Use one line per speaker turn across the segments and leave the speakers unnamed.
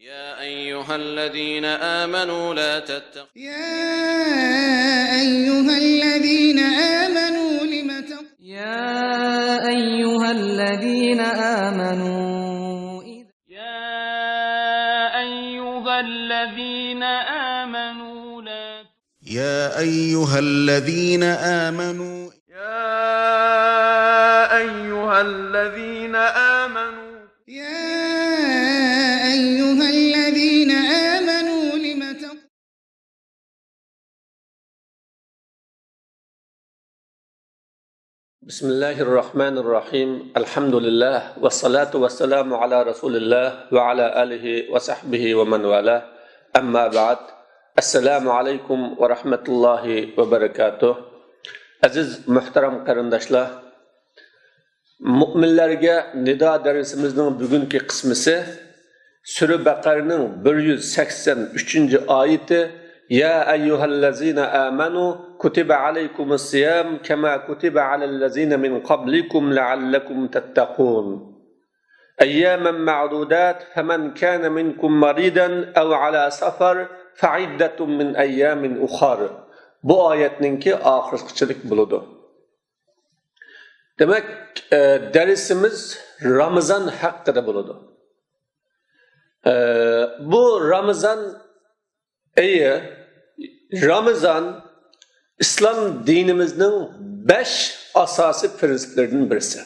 يا أيها الذين آمنوا لا تتقوا
بسم الله الرحمن الرحيم الحمد لله والصلاة والسلام على رسول الله وعلى آله وصحبه ومن والاه أما بعد السلام عليكم ورحمة الله وبركاته Aziz muhtaram qarindoshlar, mu'minlarga nido darsimizning bugungi qismisi Sura Baqaraning 183-oyati Ya ayyuhallazina amanu kutiba alaykumus siyam kama kutiba alal ladzina min qablikum la'allakum tattaqun. Ayyaman ma'dudat faman kana minkum maridan aw ala safar fa'iddatun min ayyamin ukhar. Bu oyatninki oxirgichilik bo'ladi. Demak, darsimiz Ramazon haqida bo'ladi. Bu Ramazon oyi Ramazon İslam dinimizin 5 asasi prinsiplerinden birisi.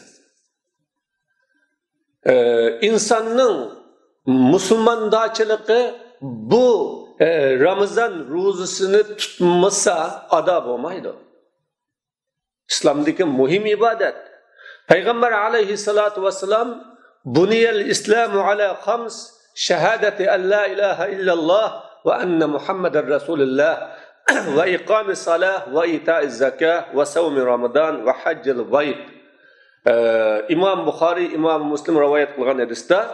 İnsanın Müslümandaçılığı bu Ramazan ruzusunu tutmasa adab olmaydı. İslam'daki muhim ibadet. Peygamber aleyhissalatu vesselam Buniyel İslamu ala khams şehadeti en la ilahe illallah ve enne Muhammeden Resulullah ve ikam-ı salah ve ita-i zakah ve savmi Ramazan ve haccil bayt. İmam Bukhari, İmam Müslim rivayet kılgan hadiste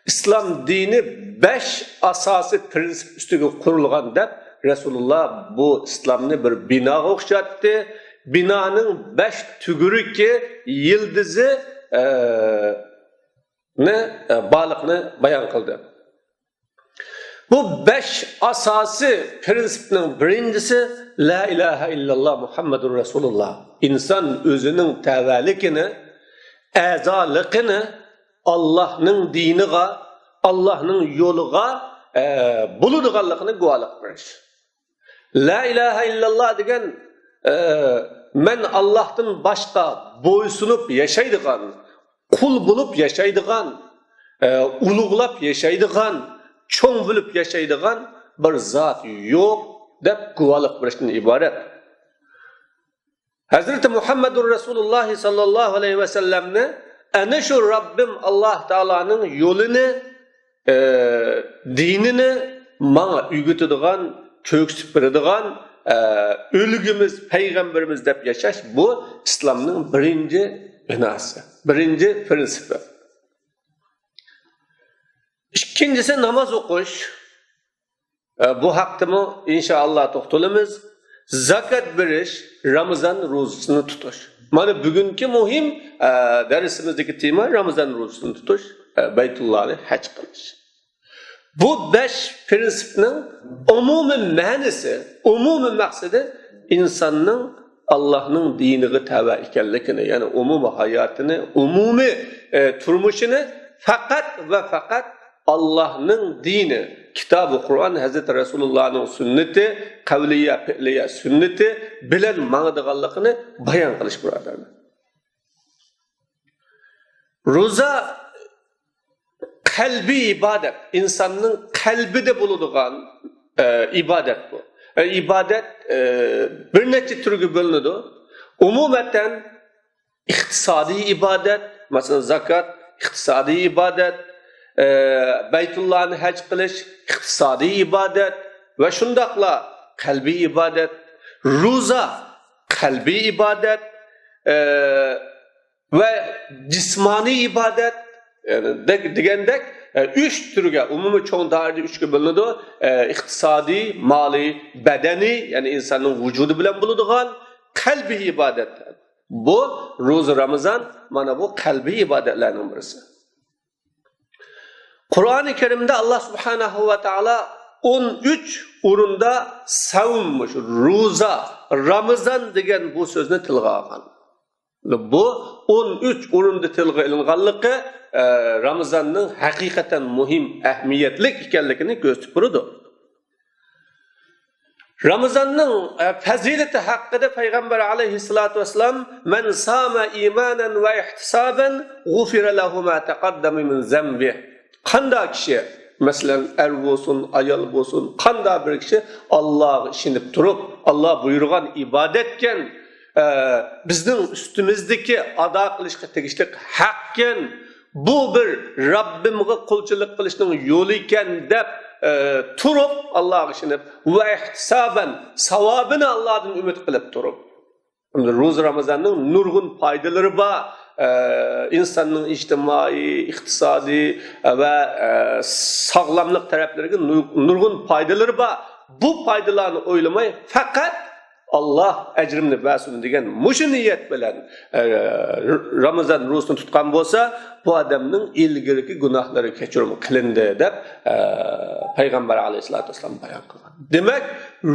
İslam dini 5 asası prinsip üstüge kurulgan deb Resulullah bu İslam'ını bir bina okşattı. Binanın 5 tügürü yıldızı balıkını bayan kıldı. Bu 5 asası prinsipinin birincisi La ilahe illallah Muhammedun Resulullah. İnsan özünün tevelikini, ezalıkını Allah'ın diniga, Allah'ın yoluga buluduğanlıkını guvalık veriş. La ilahe illallah degen men Allah'tan başka boysunup yaşaydıgan, kul bulup yaşaydıgan, uluglap yaşaydıgan, çoğun bulup yaşaydıgan bir zat yok deb guvalık verişten ibaret. Hazreti Muhammedur Resulullah sallallahu aleyhi ve sellem'ne ana şu Rabbim Allah Teala'nın yolunu, dinini bana ügütüdüğün, köksüp verdiğin, ölgümüz, peygamberimiz deb yaşaş, bu İslam'ın birinci binası, birinci prinsipi. İkincisi namaz okuş. Bu hakkımı inşallah toxtalımız. Zakat veriş, Ramazan ruzusunu tutuş. Mana bugünkü muhim dersimizdeki tema Ramazan ruzusunu tutuş, Beytullah'ı hac kılış. Bu 5 prinsipinin umumi manisi, umumi maksadı insanın Allah'ın dinine tabi ekanligini, yani umumi hayatını, umumi turmuşunu fakat ve fakat Allah'ın dini, Kitab-ı Kur'an, Hazreti Resulullah'ın sünneti, kavliye, fi'liye sünneti bilen mağdığanlıkını bayan kılış buralarına. Roza kalbi ibadet, insanın kalbi de bulunduğun ibadet bu. İbadet bir neçe türlü bölünüdü. Umumeten iktisadi ibadet, mesela zakat, iktisadi ibadet, Beytullah'ını hac kılış, iktisadi ibadet ve şundakla kalbi ibadet, ruza kalbi ibadet ve cismani ibadet, yani degendek 3 türge, umumi çoğun dairde 3'e bölünüdü. İktisadi, mali, bedeni, yani insanın vücudu bilen bulunduğun kalbi ibadetler. Bu Roza Ramazan, mana bu kalbi ibadetlerinin birisi. Qur'oni Karimda Allah subhanahu va taolo 13 o'rinda savunmuş, roza, Ramazan degan bu so'zni tilga olgan. Bu 13 o'rinda tilga ilinganligi Ramazanning haqiqatan muhim, ahamiyatli ekanligini ko'rsatib turadi. Ramazanning fazilati haqida Payg'ambar alayhissalatu vassalam "Man sama imanan va ihtisaban g'ufira lahu ma taqaddama min zambi." Qanday kishi, masalan, er bo'lsin, ayol bo'lsin, qanday bir kishi Allohga ishonib turib, Alloh buyurgan ibodatgan bizning ustimizdagi ado qilishga tegishli haqqan, bu bir Rabbimga qulchilik qilishning yo'li ekan deb turib, Allohga ishonib va ihtisaban savobini Allohdan umid qilib turib. Ro'za Ramazonning nurg'un foydalari bor. İnsanın ijtimoiy, iqtisodiy va sog'lomlik taraflariga nurg'un foydalari bor. Bu foydalarni o'ylamay, faqat Allah ecrimni bersin degan mushu niyat bilan Ramazon ro'zasini tutgan bo'lsa, bu odamning ilgirki gunohlari kechirim qilindi deb Payg'ambar alayhisolatu vasallam bayon qilgan. Demak,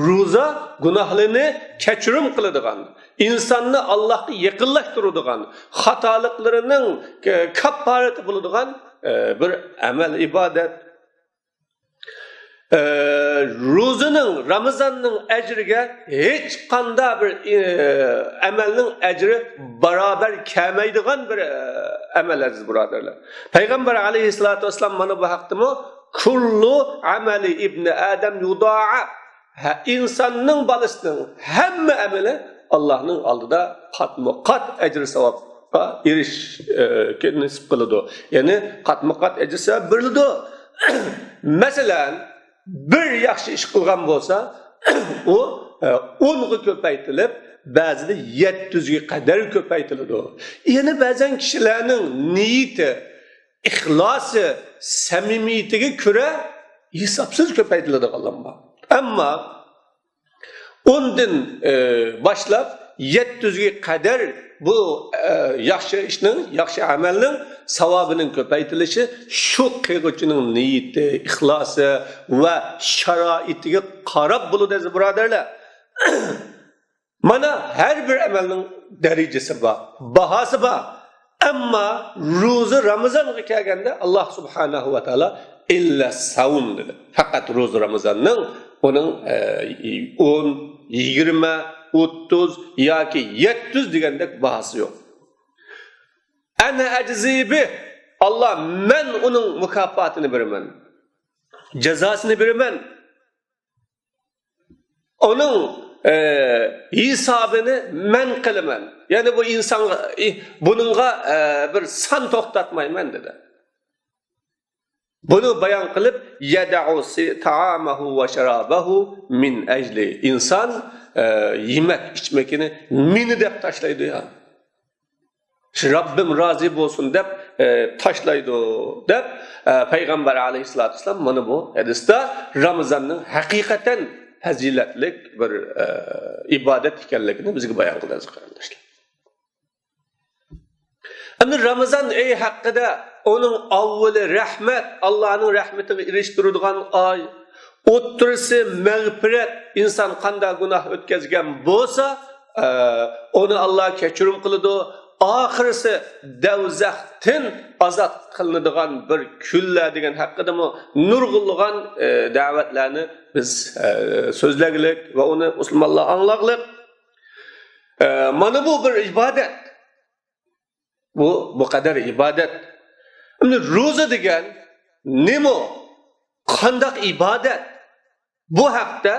ro'za gunohlarni kechirim qiladigan, insonni Allohga yaqinlashtiradigan, xatoliklarining kaffarati bo'ladigan bir amal, ibodat. Ro'zaning, Ramazonning ajriga hech qanday bir amalning ajri barobar kelmaydigan bir amal aziz birodarlar. Payg'ambar alayhissalatu vasallam mana bu haqdami kullu amali ibn adam yuda'a. İnsanning balasining hamma amali Allohning oldida qatma-qat ajr savobga erishishga nisb qiladi. Ya'ni qatma-qat ajr savob beriladi. Masalan, bir yaxshi ish qilgan bo'lsa, u 10 ga ko'paytirilib, ba'zida 700 ga qadar ko'paytiriladi. Yana ba'zan kishilarning niyati, ixlosi, samimiyatiga ko'ra hisobsiz ko'paytiriladi Allohga. Ammo 10 dan boshlab 700 ga qadar bu yaxshi ishning, yaxshi amalning savobining ko'paytilishi shu qilg'uchining niyati, ixlosi va sharoitiga qarab bo'ladi aziz birodarlar. Mana har bir amalning darajasi bor, bahosi bor. Ammo ro'za Ramazonga kelganda Alloh subhanahu va taolo illa savm dedi. Faqat ro'za Ramazonning uning 10, 20, 30 yoki 700 degandek bahosi yo'q. Ana ajzibi, Allah men onun mukaffatını beraman, cezasını beraman, onun hesabını men kılaman. Yani bu insan bununla bir san toxtatmayman dedi. Bunu bayan kılıp yeda'u ta'amahu ve şarabahu min ecli. İnsan yemek içmekini mini dep taşlaydı ya. Rabbim razı olsun deb taşlaydı deb Peygamber aleyhissalatu vesselam mana bu hadisda Ramazonning haqiqatan fazilatli bir ibodat ekanligini bizga bayon qildi qardoshlar. Endi Ramazon oyi haqida onun avvali rahmat, Allohning rahmatiga erishtiradigan oy, o'ttirisi mag'firat, inson qanday gunoh o'tkazgan bo'lsa, onu Allah kechirim qiladi. Ahirisi davzaxtin azat qilinadigan bir kunlar degan haqida nurg'ulg'an da'vatlarni biz so'zlaglik va uni musulmonlar anglaglik. Mana bu bir ibodat. Bu qadar ibodat. Endi ro'za degan nima? Qanday ibodat? Bu haqda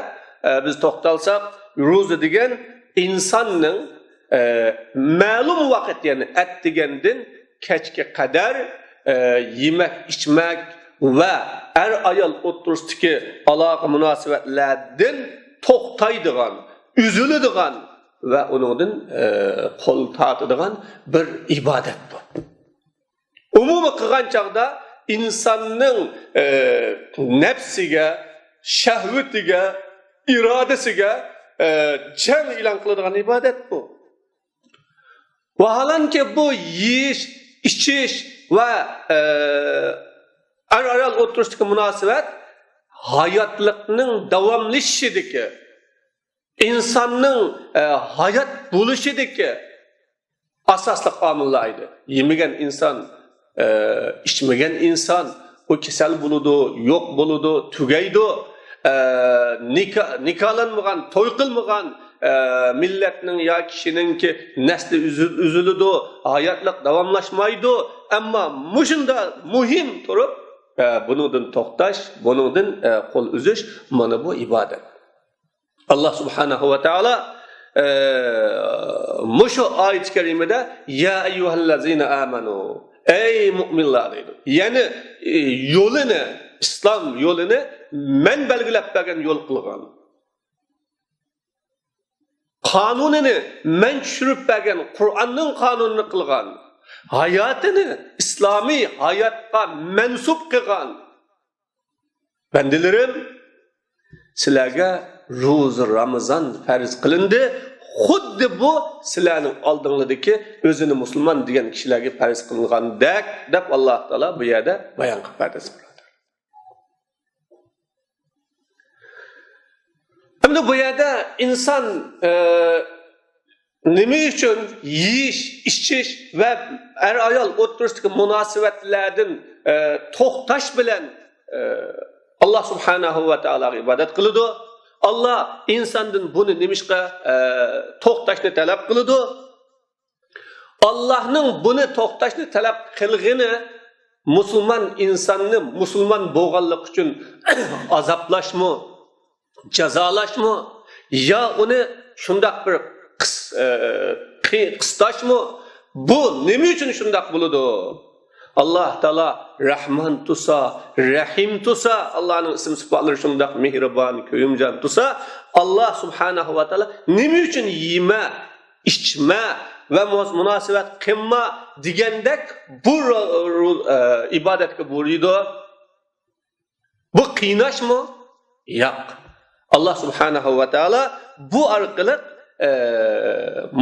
biz to'xtalsak, ro'za degan insonning ma'lum vaqt, yani at degandin kechga qadar yemek, içmek ve er ayol o'tirisidagi aloqa munosabatlardan to'xtaydigan, üzüladigan ve onundan qo'l tortadigan bir ibodat bu. Umumiy qilgan chaqda insonning nafsiga, shahvatiga, irodasiga jang e'lon qiladigan ibodat bu. Vaholanki bu yeyish, ichish va Ar-ayol o'tirishdagi munosabat hayotlikning davomlashishidagi, insonning hayot bo'lishidagi asosli omillar edi. Yemagan inson, ichmagan inson o kasal bo'ladi, yo'q bo'ladi, tugaydi. Nikohlanmagan, to'y qilmagan millatning yo kishiningki nasli uziladi, hayotlik davomlashmaydi. Ammo mushunda muhim turib, buningdan to'xtash, buningdan qo'l uzish, mana bu ibodat. Allah subhanahu va taolo mushu oyat karimada ya ayyuhallazina amanu, ey mu'minlar deydi. Ya'ni yo'lini, islom yo'lini men belgilab bergan yo'l qilgan. Qonunini men tushirib bergan Qur'onning qonunini qilgan. Hayotini islomiy hayotga mansub qilgan. Bandilarim, sizlarga ro'za Ramazon farz qilindi. Xuddi bu sizlarning oldinglardagi o'zini musulmon degan kishilarga farz qilingandek deb Alloh taolo bu yerda bayon qilib berdi. Endi bu yerda inson nima uchun yeyish, ichish va er-ayol o'rtasidagi munosabatlardan to'xtash bilan Allah subhanahu va taologa ibodat qiladi. Allah insondan buni nimishqa to'xtashni talab qiladi. Allohning buni to'xtashni talab qilgani musulmon insonni musulmon bo'lganlik uchun azoblashmi, jazolashmi, yo uni shundoq bir qistashmi? Bu nima uchun shundoq bo'ladi? Allah Taala Rahman tusa, Rahim tusa, Allah'ın isim sıfatları şundak mihriban, köyümcan tusa, Allah Subhanahu wa Taala nima uchun yeme, içme ve münasebet qilma degandek bu ibodatga buyurdi. Bu qiynashmi? Yo'q. Allah Subhanahu wa Taala bu orqali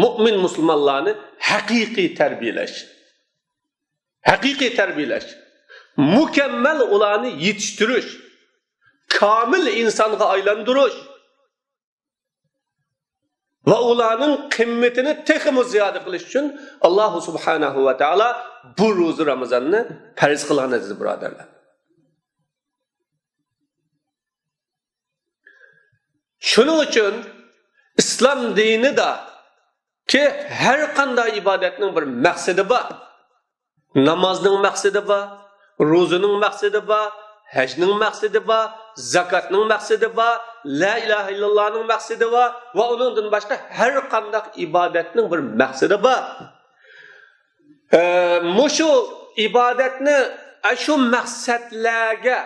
mu'min musulmonlarni haqiqiy tarbiyalash, haqiqiy tarbiyalash, mukammal ularni yetiştirish, kamil insonga aylantirish va ularning qimmatini texmi ziyoda qilish uchun Alloh subhanahu va taolo bu ro'za Ramazonni farz qilgan aziz birodarlar. Shuning uchun islom dinida ki her qanday ibodatning bir maqsadi bor. Namazning maqsadi bor, ro'zaning maqsadi bor, hajning maqsadi bor, zakatning maqsadi bor, la ilaha illallohning maqsadi bor va undan boshqa har qanday ibodatning bir maqsadi bor. Mushu ibodatni shu maqsadlarga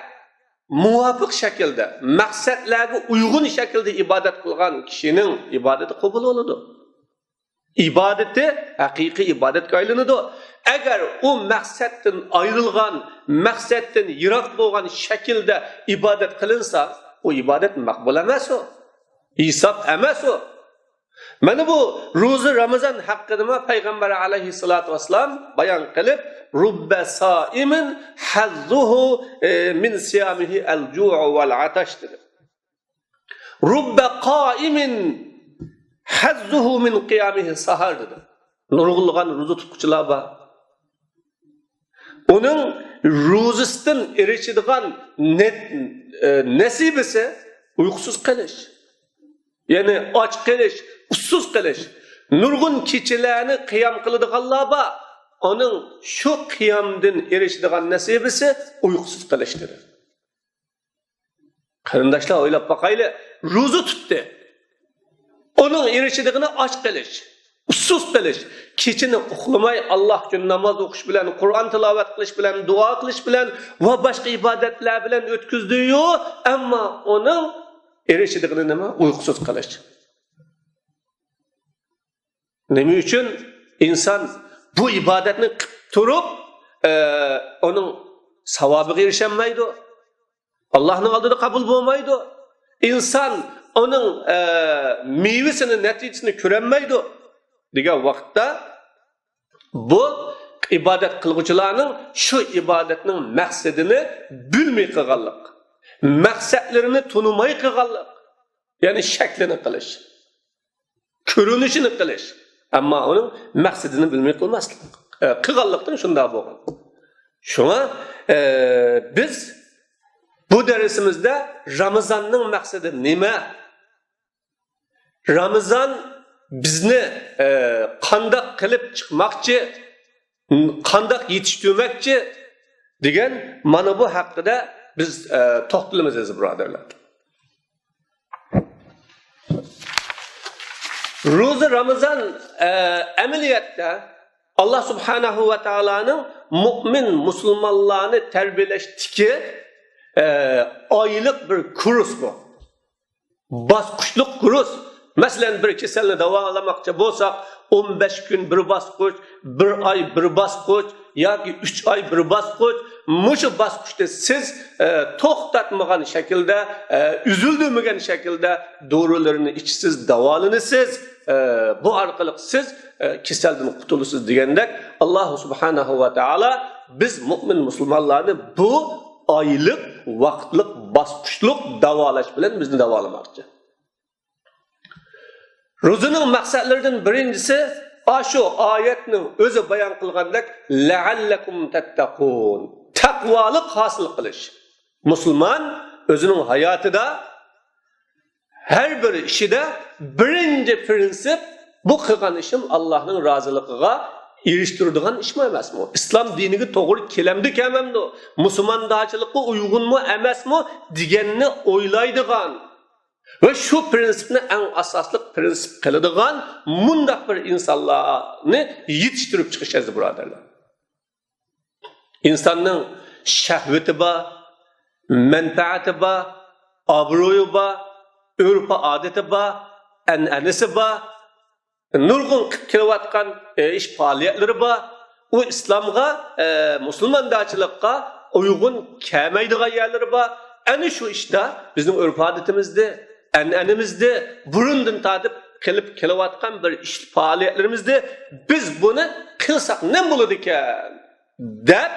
muvofiq shaklda, maqsadlarga uyg'un shaklda ibodat qilgan kishining ibodati qabul bo'ladi. İbadeti haqiqiy ibodatga aylanadi. Agar u maqsaddan ayrilgan, maqsaddan yiroq bo'lgan shaklda ibodat qilinsa, o ibodat maqbul emas o. Hisob emas o. Mana bu ro'za Ramazon haqida payg'ambar alayhissalatu vassalam bayon qilib, rubba saimin hazzuhu min siyamihi al-ju'u wal-atash dedi. Rubba qaimin hazzuhu min qiyamihi sahar dedi. Nurg'ulgan ro'za tutuvchilar bor. Uning ro'zasidan erishadigan nasibisi uyqusiz qilish. Ya'ni och qilish, ussiz qilish. Nurg'un kechalarni qiyam qiladiganlar bor. Uning shu qiyamdan erishadigan nasibisi uyqusiz qilishdir. Qarindoshlar o'ylab boqayli, ro'za tutdi. Onun erişidigini aç qilish, ussiz qilish, kechini uxlamay Allah uchun namoz o'qish bilan, Qur'on tilovat qilish bilan, duo qilish bilan va boshqa ibodatlar bilan o'tkazdi-yu, ammo uning erişidigini nima? Uyqusiz qilish. Nima uchun inson bu ibodatni qilib turib, uning savobiga erishamaydi. Allohning oldida qabul bo'lmaydi. İnsan onun meyvesini, neticesini göremeydi. Degan vaqtda bu ibodat qilguvchilarning shu ibodatning maqsadini bilmay qilganlik, maqsadlarini tunumay qilganlik, ya'ni shaklini qilish, ko'rinishini qilish, ammo uning maqsadini bilmay qilmaslik, qilganlikdan shunday bo'lgan. Shuna biz bu darsimizda Ramazonning maqsadi nima? Ramazon bizni qandoq qilib chiqmoqchi, qandoq yetishtirmoqchi degan mana bu haqida biz to'xtalamiz aziz birodarlar. Ro'za Ramazon amaliyotda Allah subhanahu va taolaning mu'min musulmonlarni tarbiyalashdiki oylik bir kurs bu. Bosqichli kurs. Masalan bir kasalni davolamoqchi bo'lsak 15 kun bir bosqich, 1 oy bir bosqich yoki 3 oy bir bosqich, mushu bosqichda siz to'xtatmagan shaklda, üzüldürmegen shaklda dorilarni ichsiz davolanasiz. Bu orqali siz kasaldan qutulasiz degandek Alloh subhanahu va taolo biz mu'min musulmonlarni bu oylik vaqtlik bosqichlik davolash bilan bizni davolamoqchi. Ro'zaning maqsadlaridan birincisi shu oyatning o'zi bayon qilgandek la'allakum tattaqun, taqvolik hosil qilish. Musulmon o'zining hayotida her bir ishida birinchi prinsip bu qilgan ishim Allohning roziligiga erishtiradigan ish emasmi? Islom diniga to'g'ri kelamdi kamamdi? Musulmondachilikqa uyg'unmi emasmi deganni o'ylaydigan ve şu prinsipni eng asosli prinsip qiladigan mundaq bir insonlarni yetishtirib chiqishadi birodarlar. İnsanning shahvati bor, manfaati bor, obro'yi bor, urf-u odati bor, an'anasi bor, nurg'un kelayotgan ish faoliyatlari bor. U islomga, musulmondachilikqa uyg'un kelmaydigan yerlari bor. Ana shu ishda bizning urf odatimizda, an'anamizda burundan tatib qilib kelayotgan bir ish faoliyatlarimizda biz buni qilsak nima bo'ladi ekan deb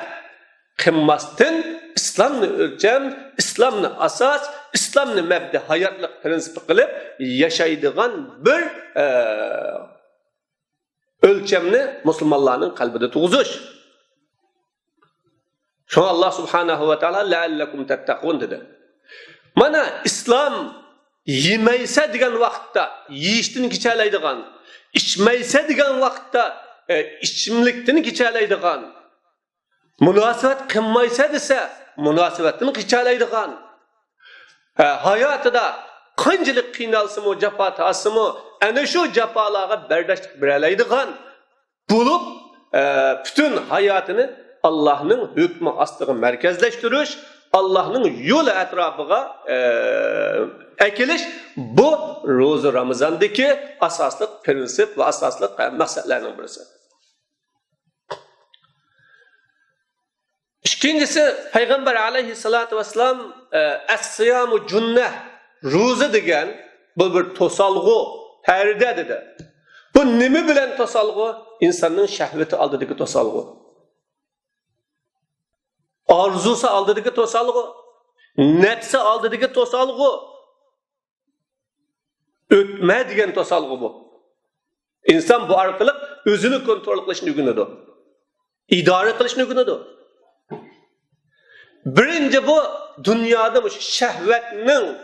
qilmasdan islomni o'lcham, islomni asos, islomni mabda hayotlik prinsipi qilib yashaydigan bir o'lchamni musulmonlarning qalbida tug'ish. Şu Allah subhanahu wa ta'ala la'allakum tattaqun dedi. Mana islom yemaysa degan vaqtda yeyishdan kechalaydigan, ichmaysa degan vaqtda ichimlikdan kechalaydigan, munosabat qilmaysa desa munosabatdan kechalaydigan, hayotida qanchalik qiynalsimi, jafo tasimi, ana shu jafolarga bardoshlik beralaydigan bo'lib bütün hayotini Allah'ın hükmü astığı merkezleştiriş, Allah'ın yolu etrafıga ekiliş, bu Roza Ramazan'daki asaslık prensip ve asaslık meselelerinin birisi. İkincisi, Peygamber aleyhissalatu vesselam es-siyamu cunneh, roza degen bu bir tosalgı, perde dedi. Bu nimi bilen tosalgı? İnsanın şehveti aldığı tosalgı. Arzusu aldığı tosalgı, nefsi aldığı tosalgı, ötme degen tosalgı bu. İnsan bu arkalık özünü kontrol kılışını günüdü. İdare kılışını günüdü. Birinci bu dünyada şehvetinin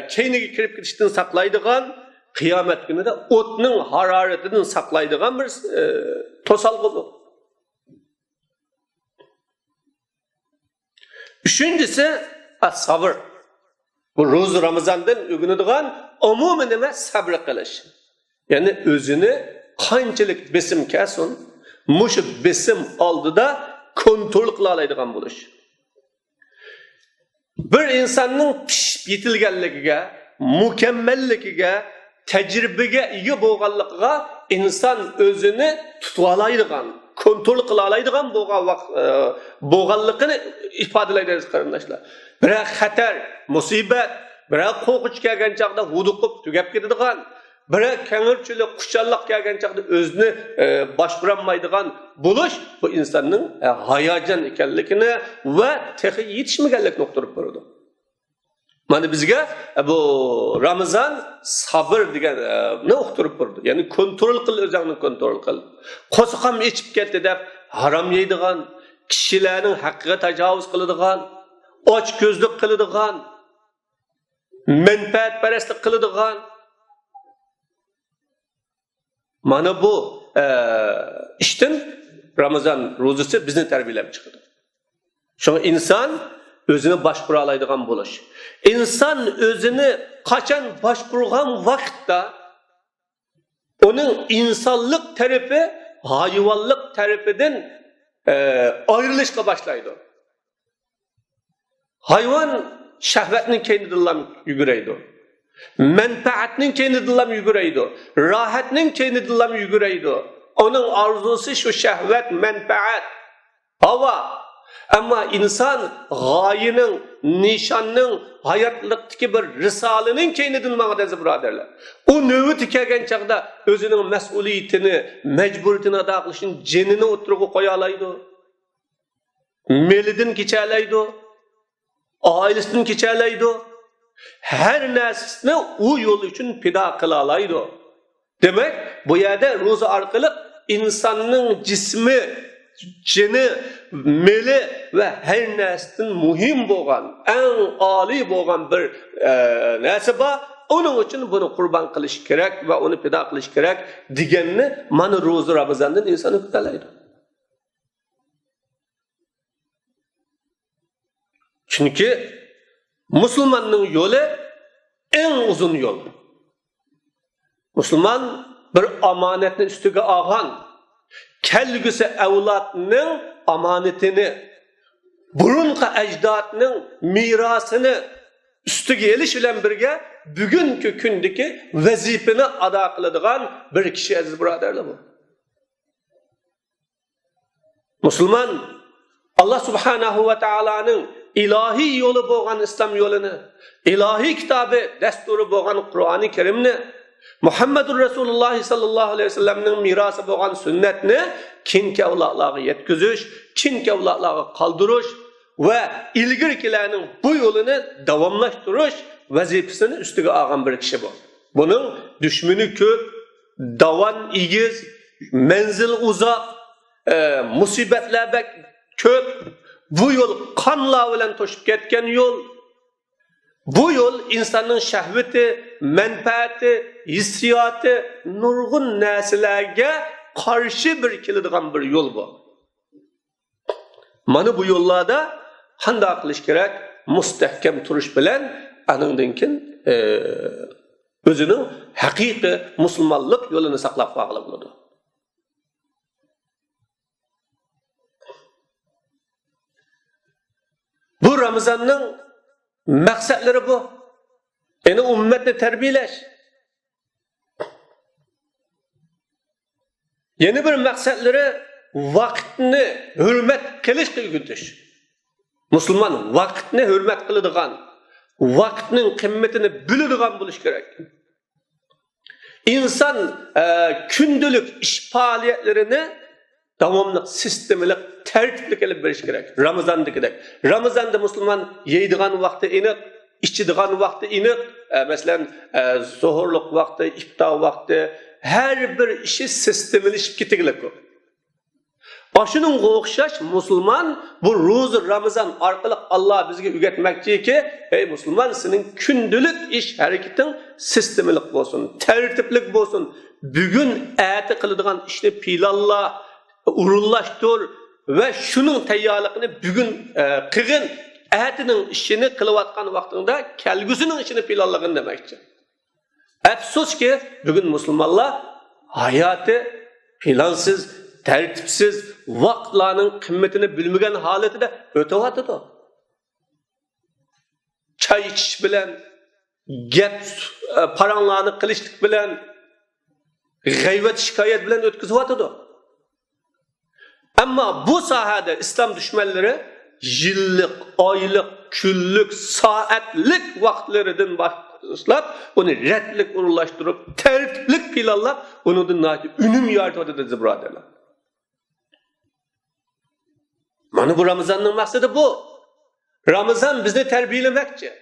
keyniga kirib ketishdan saqlaydigan, qiyomat kunida o'tning haroratidan saqlaydigan bir tosalgı bu. Üçüncüsü sabır. Bu ro'za Ramazondan o'rganadigan umumiy nima sabr qilish. Ya'ni o'zini qanchalik besim kelsin, mushu besim oldida kontrol qila oladigan bo'lish. Bir insonning pishib yetilganligiga, mukammalligiga, tajribaga ega bo'lganligiga inson o'zini tutib oladigan, kontrol qila oladigan bo'lganligini ifodalaydi qarindoshlar. Biroq xatar, musibat, biroq qo'rqinch kelgan chaqda huduqib tugab ketadigan, biri kengirchilik, quchalliq kelgan chaqda o'zini boshqarolmaydigan bo'lish bu insonning hayajon ekanligini va texi yetishmaganlikni uqtirib beradi. Mana bizga bu Ramazon sabr deganni uqtirib berdi. Ya'ni kontrol qil, o'zingni kontrol qil. Qo'sqam ichib ketdi deb harom yeydigan, kishilarning haqqiga tajovuz qiladigan, och ko'zlik qiladigan, menfaatparastlik qiladigan. Mana bu ishdan Ramazon ro'zasi bizni tarbiyalab chiqadi. Shunga inson o'zini boshqara oladigan bo'lish. İnsan özünü qachon boshqargan vaqtda onun insonlik tarafi hayvonlik tarafidan ayrılışga başlaydı. Hayvan shahvatning keynidan yuguraydi. Menfaatning keynidan yuguraydi. Rohatning keynidan yuguraydi. Onun arzusu şu shahvat, menfaat, hava. Ama insan g'oyining, nishonning, hayotlikdagi bir risolning keynidan maqdasi birodarlar. O navbati kelgan chaqda o'zining mas'uliyatini, majburiyatini ado qilishning jinini o'tirg'i qo'ya oladi. Melidan kechalaydi, oilasidan kechalaydi. Har narsasini u yo'l uchun fido qila oladi. Demak, bu yerda ro'za orqali insonning jismi, jini, meli ve her nestin muhim bo'lgan, eng oliy bo'lgan bir narsa bor. Onun için bunu qurban qilish kerak ve onu fido qilish kerak deganni mana ro'za Ramazondan inson uqtalaydi. Chunki musulmonning yo'li eng uzun yo'l. Musulmon bir omonatni ustiga olgan, kelgusi avlodning amanetini, burunqi ajdodning mirosini ustiga elish bilan birga bugungi kundagi vazifani ado qiladigan bir kishi aziz birodarlar bu. Musulmon Allah subhanahu va taolaning ilohiy yo'li bo'lgan islom yo'lini, ilohiy kitobi, dasturi bo'lgan Qur'oni Karimni, Muhammadur Rasululloh sallallohu alayhi vasallamning mirosi bo'lgan sunnatni keyingi avlodlarga yetkazish, keyingi avlodlarga qoldirish va ilgirkilarning bu yo'lini davomlashtirish vazifasini ustiga olgan bir kishi bu. Buning dushmani ko'p, davan igiz, manzil uzoq, musibatlar ko'p. Bu yo'l qonlar bilan to'shib ketgan yo'l. Bu yo'l insonning shahvati, menfaati, hissiyoti, nurg'un narsalarga qarshi bir keladigan bir yo'l bu. Mana bu yo'llarda qanday qilish kerak? Mustahkam turish bilan anandan keyin o'zining haqiqiy musulmonlik yo'lini saqlab qolib bo'ladi. Bu Ramazonning maqsadlari bu. Yani ummatni tarbiyalash. Yeni bir maqsadlari vaqtni hurmat qilish qilgutish. Musulmon vaqtni hurmat qiladigan, vaqtning qimmatini biladigan bo'lish kerak. İnsan kundalik ish faoliyatlarini davomli sistemli tertibli qilib berish kerak. Ramazondagidek. Ramazonda musulmon yeydigan vaqti aniq, içidigan vaqti aniq, masalan, zuhurlik vaqti, iftor vaqti, her bir işi sistemlashib ketiglik. Aşının o'xshash musulmon bu ro'za Ramazon orqali Alloh bizga o'rgatmoqchiki, ey musulmon, sening kundalik ish harakating sistemlik bo'lsin, tertiblik bo'lsin. Bugun ati qiladigan ishni planla, urunlashtir ve şunun tayyorligini bugun qilgin. Atining ishini qilayotgan vaqtingda kelgusining ishini planlagin demoqchi. Afsuski bugun musulmonlar hayoti plansiz, tertipsiz, vaqtlarning qimmatini bilmagan holatida o'tyapti. Çay ichish bilan, gap paranglarni qilishlik bilan, g'ayvat shikoyat bilan o'tkazyapti. Ama bu sahada İslam düşmanları yillik, oylik, kunlik, soatlik vaqtlaridan başlap onu retlik uğurlaştırıp, tertiplik planlap, onundan nati ünüm yaratmadıdır birodarlar. Mana bu Ramazanның maqsadi bu. Ramazan bizni terbiyelemakçi.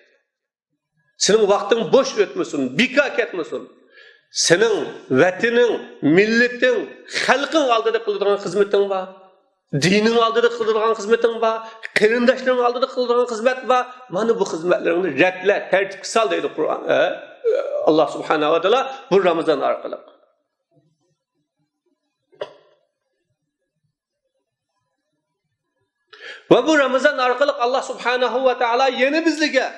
Senin vaktin boş ötmesin, bikak etmesin. Senin vatinin, milletin, halkın aldıda kıldırgan hizmetin var. Dinin aldıda kıldırgan hizmetin var. Kırındaşların aldıda kıldırgan hizmet var. Mana bu hizmetlerini retle, tertip sal deydi Kur'an. Allah subhanahu wa ta'ala bu Ramazan arkalık. Ve bu Ramazan arkalık Allah subhanahu wa ta'ala yeni bizlige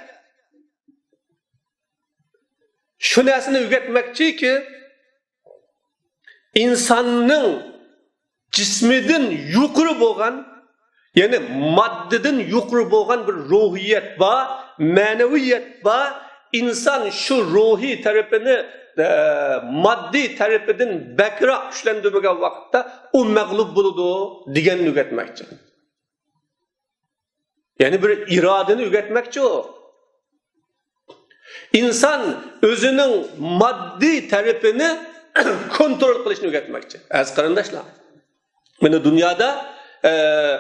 şu narsani öğretmekçi ki insanın cismidin yuqori bo'lgan, yani maddidin yuqori bo'lgan bir ruhiyet var, maneviyet var. İnsan şu ruhi tarafını maddi tarafından bakrak güçlendirmegen vaqtda o mağlup buludu deganni öğretmekçi. Yani bir iradeni öğretmekçi o. İnsan özünün maddi tarafını kontrol kılışını öğretmekçi. Az karındaşlar. Beni dünyada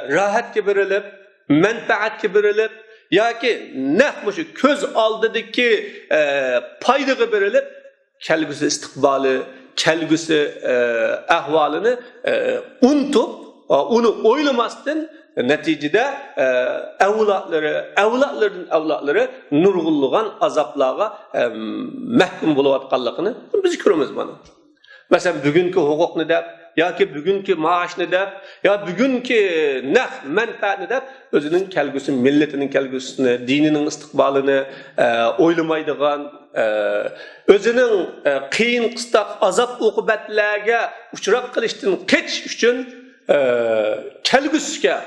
rahat kebirilip, menfaat kebirilip, ya ki nehmişi köz aldıdaki payda kebirilip, kelgüsü istikbali, kelgüsü ahvalını unutup, onu oylamasdan neticede evlatların nurgulluğun azaplarga mahkum buluvatqanligini biz göremiz bana. Mesela bugünkü hukuk ne dep, ya ki bugünkü maaş ne dep, ya bugünkü nef menfaat ne dep, özünün kelgüsü, milletinin kelgüsünü, dininin istikbalını oylamaydigan, özünün qiyin qıstak azap uqubatlarga uchrab qilishdan qechish uchun kelgüsüge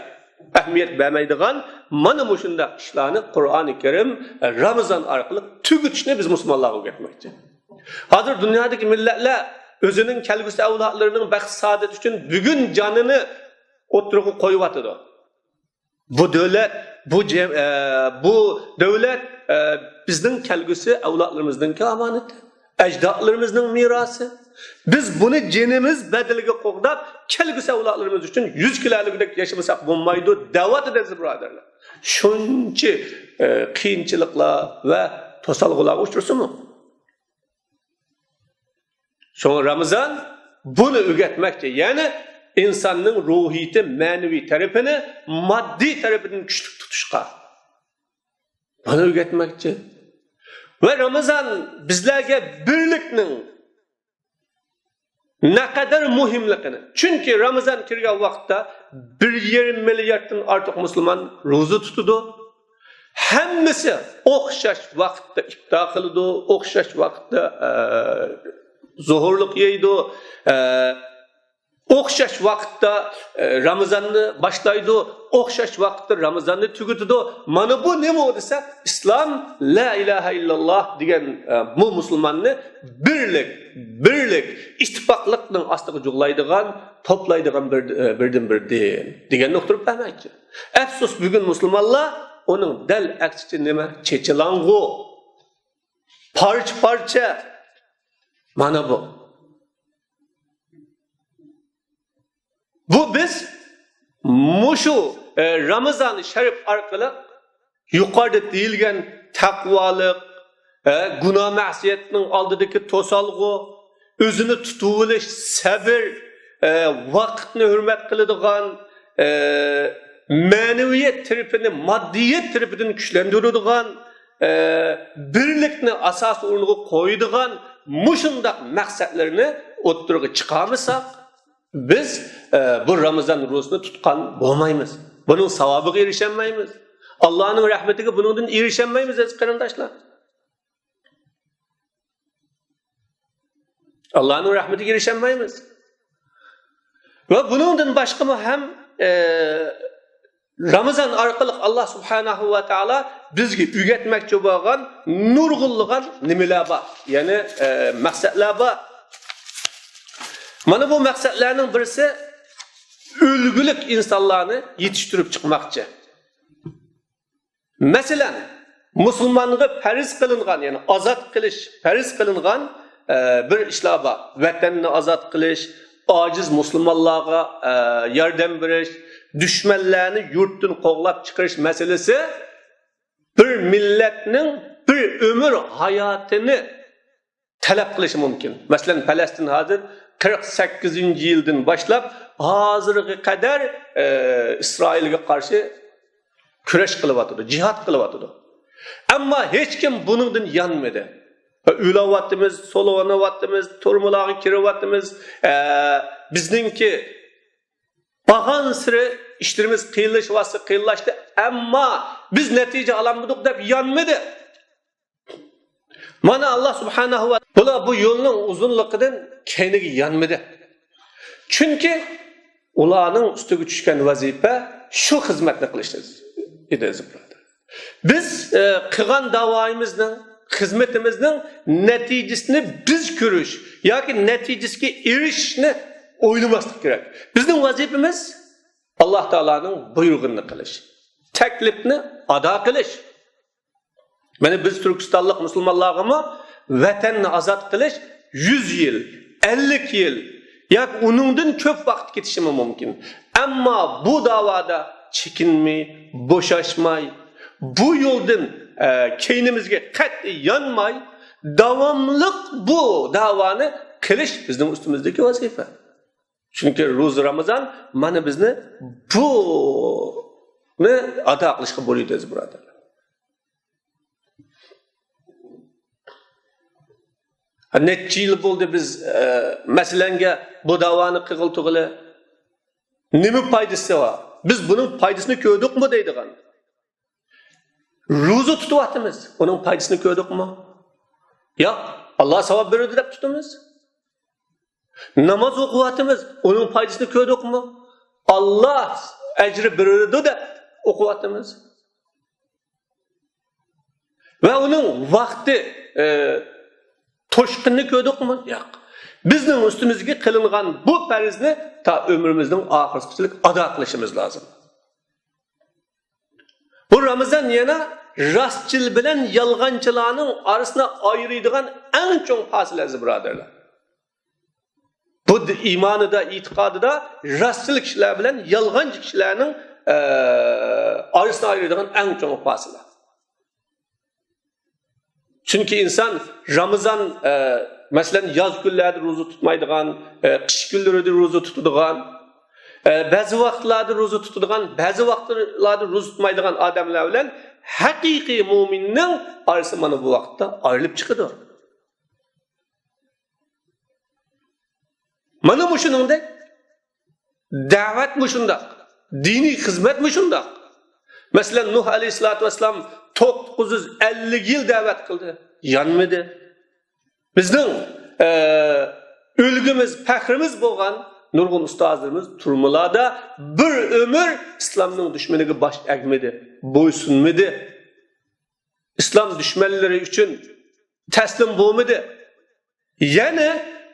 ahmiyet vermeydiğen mana mushunda ishlarni Qur'oni Karim Ramazan orqali tugutishni biz musulmonlarga o'rgatmoqchi. Hozir dunyodagi millatlar o'zining kelgusi avlodlarining baxt saodat uchun bugun jonini o'tirg'i qo'yyotidi. Bu davlat bizning kelgusi avlodlarimizning omonati, ajdodlarimizning merosi. Biz bunu cenimiz bedeliga qo'g'dab, kelgusi avlodlarimiz uchun 100 kiloligidek yashamasak bo'lmaydi, da'vat edasiz birodarlar. Shuncha qiyinchiliklar va to'salg'ular uchrasinmi? Sonra Ramazan bunu öğretmekçi. Yani insanın ruhiyeti, manevi tarafını, maddi tarafını güçlü tutuşka. Bunu öğretmekçi. Ve Ramazan bizlerge birliknin ne kadar muhimlikini. Çünkü Ramazan kirgan vaqtda 1,5 milyarddan artık Müslüman roza tutudu. Hammasi o'xshash vaqtda iftor qiladi, o'xshash vaqtda zuhurluk yeydi, o'xshash vaqtda Ramazanni boshlaydi, o'xshash vaqtda Ramazanni tugutadi. Mana bu nima desa, islom la ilaha illalloh degan bu musulmonni birlik, ittifoqlikning ostiga jug'laydigan, toplaydigan birdan bir din deganni uqtirib bermoqchi. Afsus bugun musulmonlar onun dal aksicha nima? Chechilang'u, parcha mana bu. Bu biz muşu Ramazan-ı Şerif arkalı yukarıda deyilgen takvalık, günah ma'siyetinin aldıdaki tosalgı, özünü tutuluş, sabır, vakitini hürmet kılıdığan, maneviyet tarafını, maddiyet tarafını güçlendirdiğan, birlikni asas o'rniga qo'yadigan mushundaq maqsadlarni o'ttirg'i chiqamisak, biz bu Ramazan ro'zasini tutgan bo'lmaymiz. Buning savobiga erishamaymiz. Allohning rahmatiga buningdan erishamaymiz aziz qarindoshlar. Allohning rahmatiga erishamaymiz. Va buningdan boshqa ham Ramazan orqali Allah subhanahu wa ta'ala bizga o'rgatmoqchi bo'lgan nurg'unligan nimalar bor, ya'ni maqsadlar bor. Mana bu maqsadlarning birisi o'lgulik insonlarni yetishtirib chiqmoqchi. Masalan, musulmonga farz qilingan, ya'ni ozod qilish farz qilingan bir ishlar bor. Vatanni ozod qilish, ojiz musulmonlarga yordam berish, dushmanlarni yurtdan qo'g'lab chiqarish masalasi bir millatning bir umr hayotini talab qilishi mumkin. Masalan, Falastin hozir 48-yildan boshlab hozirga qadar Isroilga qarshi kurash qilyapti, jihad qilyapti. Ammo hech kim buningdan yanmadi. O'lavatimiz, so'lavavatimiz, turmularga kiravatimiz, bizningki bag'an siri ishlarimiz qiyinlashdi, ammo biz natija olamadik deb yanmadi. Mana Allah subhanahu va taolo bu yo'lning uzunligidan keyniga yanmadi. Chunki ularning ustiga tushgan vazifa shu xizmatni qilish edi. Biz qilgan da'voyimizning, xizmatimizning natijasini biz ko'rish yoki natijasiga erishishni o'ylamaslik kerak. Bizning vazifamiz Alloh taolaning buyrug'ini qilish, taklifni ado qilish. Mana biz Turkistonlik musulmonlarga vatanni ozod qilish 100 yil, 50 yil yoki uningdan ko'p vaqt ketishi mumkin. Ammo bu da'voda chekinmay, bo'shashmay, bu yo'ldan keynimizga qat'iy yonmay, davomli bu da'voni qilish bizning ustimizdagi vazifa. Chunki ro'za Ramazon mana bizni buni ado qilishga bo'ladi, birodarlar. Necha yil bo'ldi biz masalanga bu da'voni qilg'iltig'ili. Nima foydasi bor? Biz buning foydasini ko'rdikmi deydigan. Ro'za tutyapmiz, uning foydasini ko'rdikmi? Yo'q, Alloh savob beradi deb tutamiz. Namoz o'qiyapmiz, uning foydasini ko'rdikmi? Alloh ajri beradi deb o'qiyapmiz. Va uning vaqti to'shqinni ko'rdikmi? Yo'q. Bizning ustimizga qilingan bu farzni ta umrimizning oxirigacha ado qilishimiz lozim. Bu Ramazon yana rostchil bilan yolg'onchilarning orasini ayiradigan eng chong fasilasi, birodarlar. Bu iymonida, e'tiqodida rostchil kishilar bilan yolg'onchi kishilarning orasini ayiradigan eng chong fasila. Chunki inson Ramazon masalan yoz kunlarida ro'za tutmaydigan, qish kunlarida ro'za tutadigan, ba'zi vaqtlarda ro'za tutadigan, ba'zi vaqtlarda ro'za tutmaydigan odamlar bilan haqiqiy mu'minning orasi mana bu vaqtda ayrilib chiqadi. Mana bu shuningdek da'vat bu shundoq, diniy xizmat bu shundoq. Masalan Nuh alayhisolatu vasallam 950 yil da'vat qildi, yanmadi. Bizning o'lgimiz, faxrimiz bo'lgan nurg'un ustozlarimiz turmularda bir umr islomning dushmaniga bosh egmadi, bo'ysunmadi. Islom dushmanlari uchun taslim bo'lmadi. Yana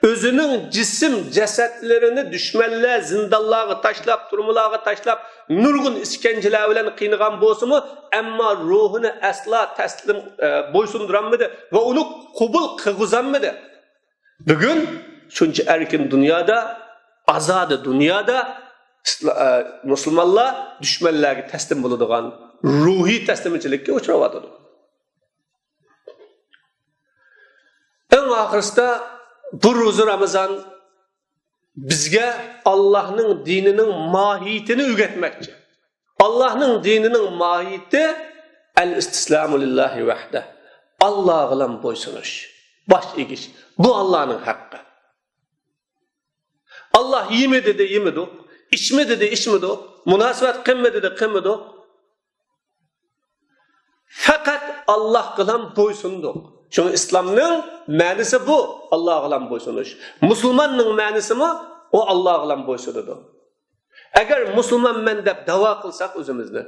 o'zining jism jasadlarini dushmanlar zindonlarga tashlab, turmularga tashlab, nurg'un iskanjalar bilan qiynagan bo'lsa-mu, ammo ruhini asla taslim bo'ysundiranmadi va uni qabul qilg'izanmadi. Bugun shuncha erkin dunyoda, azodi dunyoda musulmonlar dushmanlarga taslim bo'ladigan ruhiy taslimchilikka uchrayapti. Eng oxirsida bu ro'za Ramazon bizga Allohning dinining mohiyatini o'rgatmoqchi. Allohning dinining mohiyati al-istislamu lillahi vahda. Alloh bilan bo'ysunish, bosh egish. Bu Allohning haqqi. Allah yeme dedi yemedik, içme dedi içmedik, münasebet qilma dedi qilmadik. Fakat Allah bilan bo'ysundik. Çünkü İslam'ның ma'nosi bu, Alloh bilan bo'ysunish. Musulmonning ma'nosi o Alloh bilan bo'ysunadi. Agar musulmonman deb da'vo qilsak o'zimizni,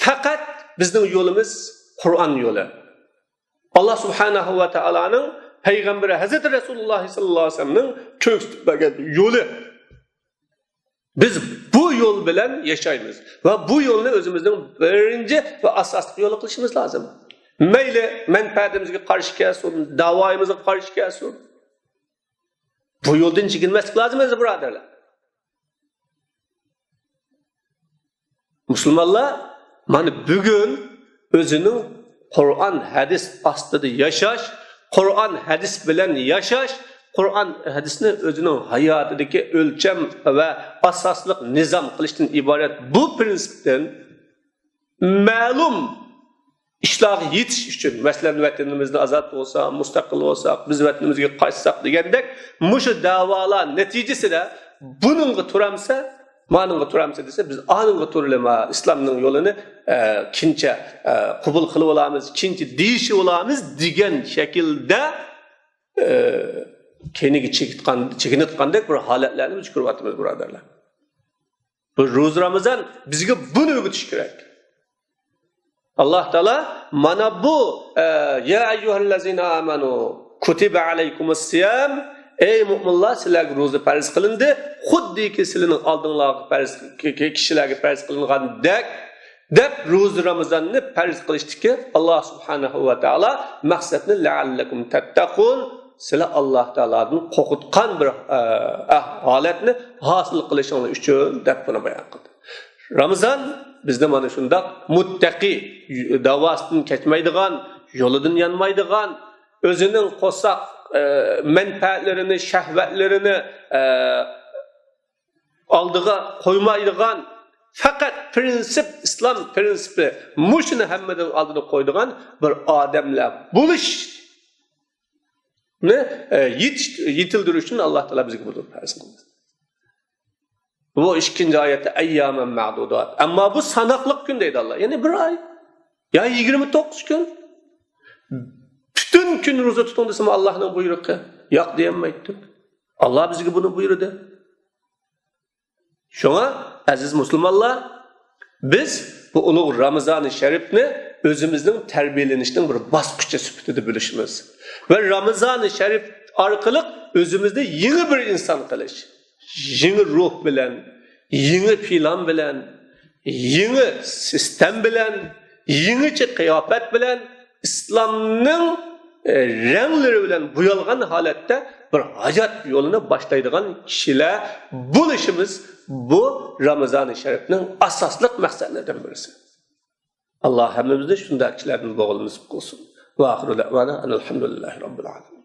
faqat bizning yo'limiz Qur'on yo'li. Allah subhanahu va taolaning Peygamberi Hazreti Resulullah sallallahu aleyhi ve sellem'nin köksüp bergen yolu. Biz bu yol bilen yaşaymiz. Ve bu yolunu özümüzün birinci ve asaslı yolu kılışımız lazım. Meyle menfaatimizge karşı gelsin, davayımıza karşı gelsin. Bu yoldan çekinmezlik lazım ezi buraderler. Müslümanlar, yani bugün özünün Kur'an, hadis astıda yaşaş, Kur'an, hadis bilen yaşaş, Kur'an, hadisini özünün hayatındaki ölçem ve asaslık nizam kılıştan ibaret bu prensipten ma'lum işler yetiş için, mesela vatanimizde azat olsa, müstakil olsak, biz vatanimizge kaçsak degandek, muşu davalar neticesi de bununla turamsa, manınga turamsa dese biz anınga turulama İslam'ın yolunu kinçe kubul kılıp olamız, kinçe deyişi olamız degen şekilde kendini çekinetkandak bir haletlerini biz kurvatımız buradarlar. Bu Ruz Ramazan bizge bunu öğütüş gerek. Allah Teala mana bu ya eyyuhellezine amenu kutibe aleykumus-siyam ey müminler sizlarga roza farz qilindi xuddiki sizlarning oldinlarga farz kishilarga farz qilingan deb roza Ramazonni farz qilishdiki Alloh subhanahu va taolo maqsadni la'allakum tattaqun sizlar Alloh taolodan qo'rqitgan bir holatni hosil qilishingiz uchun deb buni bayon qildi. Ramazon bizde mana shundoq muttaqi davosidan kechmaydigan, yo'lidan yanmaydigan, o'zining qo'saq menfaatlerini, şehvetlerini aldığa koymaydıgan fakat prensip, İslam prensibi muşunu hemmeden aldığını koyduğun bir ademle buluş ne yitildirişini Allah Teala bizi bulur. Bu ikinci ayette eyyamen ma'dudat. Ama bu sanaklık gün deydi Allah. Yani bir ay. Ya 29 gün. Bütün gün roza tutun desem Allah'ın buyruğu. Yok diyemeydik. Allah bize bunu buyurdu. Şuna aziz Müslümanlar biz bu ulug' Ramazan-ı Şerifni özümüzün terbiyelenişinin bir basqıçı süpütüdü bölüşümüz. Ve Ramazan-ı Şerif arkalık özümüzde yeni bir insan kılış. Yeni ruh bilen, yeni plan bilen, yeni sistem bilen, yeniçe kıyafet bilen, İslam'ın renkleri bilen buyalgan halette bir hayat yoluna başlaydıgan kişiler buluşumuz bu Ramazan-ı Şerif'nin asaslık maqsadlarından birisi. Allah hemimizde şundaki kişilerden boğulmuş olsun. Ve ahiru da'vana elhamdülillahi rabbil alemin.